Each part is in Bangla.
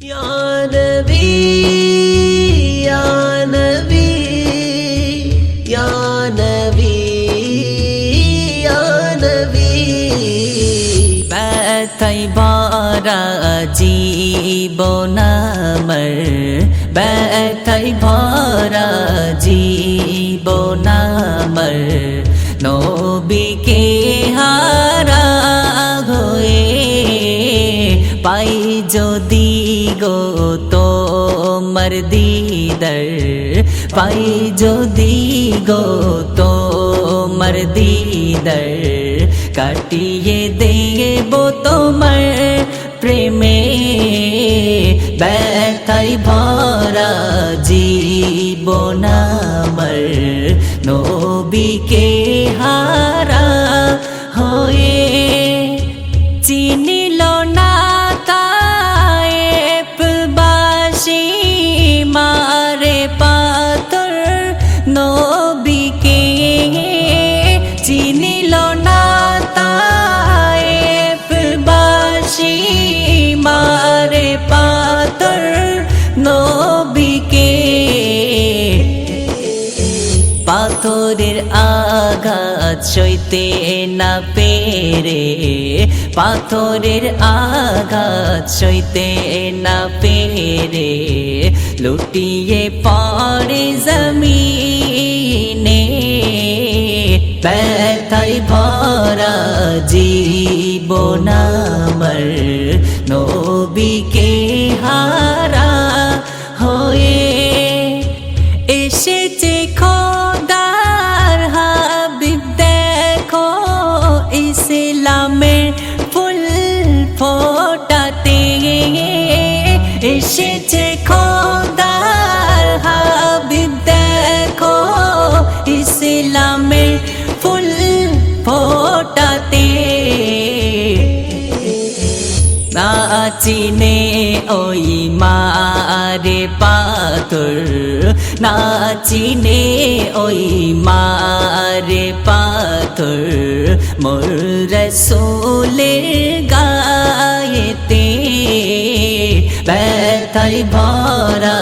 Ya Nabi, Ya Nabi, Ya Nabi, Ya Nabi। ব্যথায় ভরা জীবন আমার, ব্যথায় ভরা জীবন আমার, নবীকে হারা হয়ে পাই যদি গো তোমার দিদার, পাই যদি গো তোমার দিদার, কাটিয়ে দেব তোমার প্রেমে ব্যথায় ভরা জীবন আমার, নবীকে হারা হয়ে চিনিল না কায়েববাসী মারে পাথর, নবীকে চিনিল না কায়েববাসী মারে পাথর, নবীকে পাথরের আঘাত সইতে না পেরে, পাথরের আঘাত সইতে না পেরে লুটিয়ে পড়ে জমিনে, ব্যথায় ভরা জীবন আমার, নবীকে হারা হয়ে এসেছে খোদার হাবিব দেখো ইসলামের ফুল ফোটাতে, এসেছে খোদার হাবিব দেখো ইসলামের ফুল ফোটাতে, না চিনে ওই মারে পাথর, না চিনে ওই মারে পাথর, মোর রাসূলের গায়েতে ব্যথায় ভরা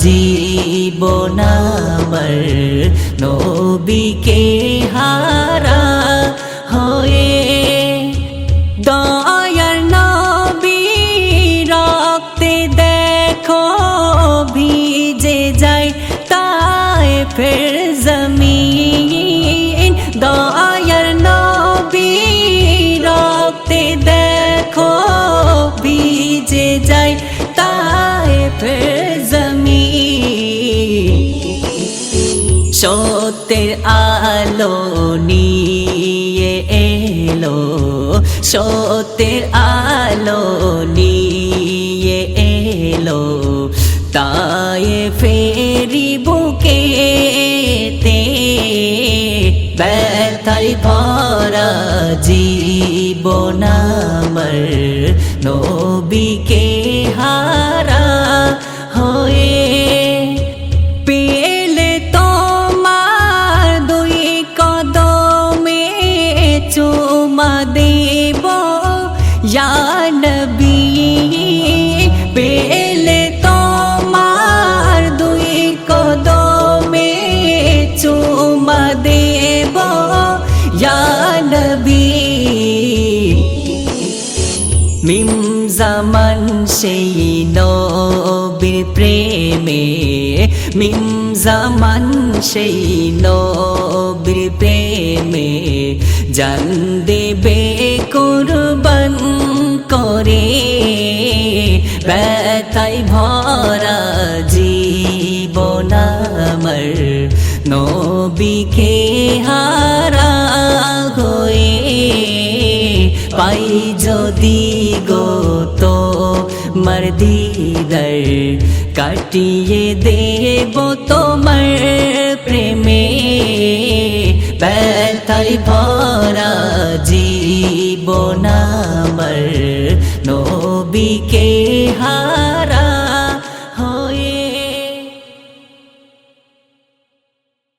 জীবন আমার, নবীকে হারা হয়ে দয়ার নবী রক্তে দেখো ভিজে যায় তায়েফের জমিন, দয়ার নবী রক্তে দেখো ভিজে যায় তায়েফের জমিন, সত্যের আলো নিয়ে এলো, সত্যের আলো নিয়ে এলো তায়েফেরি বুকেতে, ব্যথায় ভরা জীবন আমার, নবীকে হারা হয়ে পেলে তোমার দুই কদমে চুমা দেব ইয়া নবী, পেলে তোমার দুই কদমে চুমা দেব ইয়া নবী। মিম জামান সেই নবীর প্রেমে, মিম জামান সেই নবীর প্রেমে জান দেবে কুরবান করে, ব্যথায় ভরা জীবন আমার, নবীকে হারা হয়ে পাই যদি গো তোমার দিদার, কাটিয়ে দেব তোমার প্রেমে ব্যথায় ভরা জীবন আমার, নবীকে হারা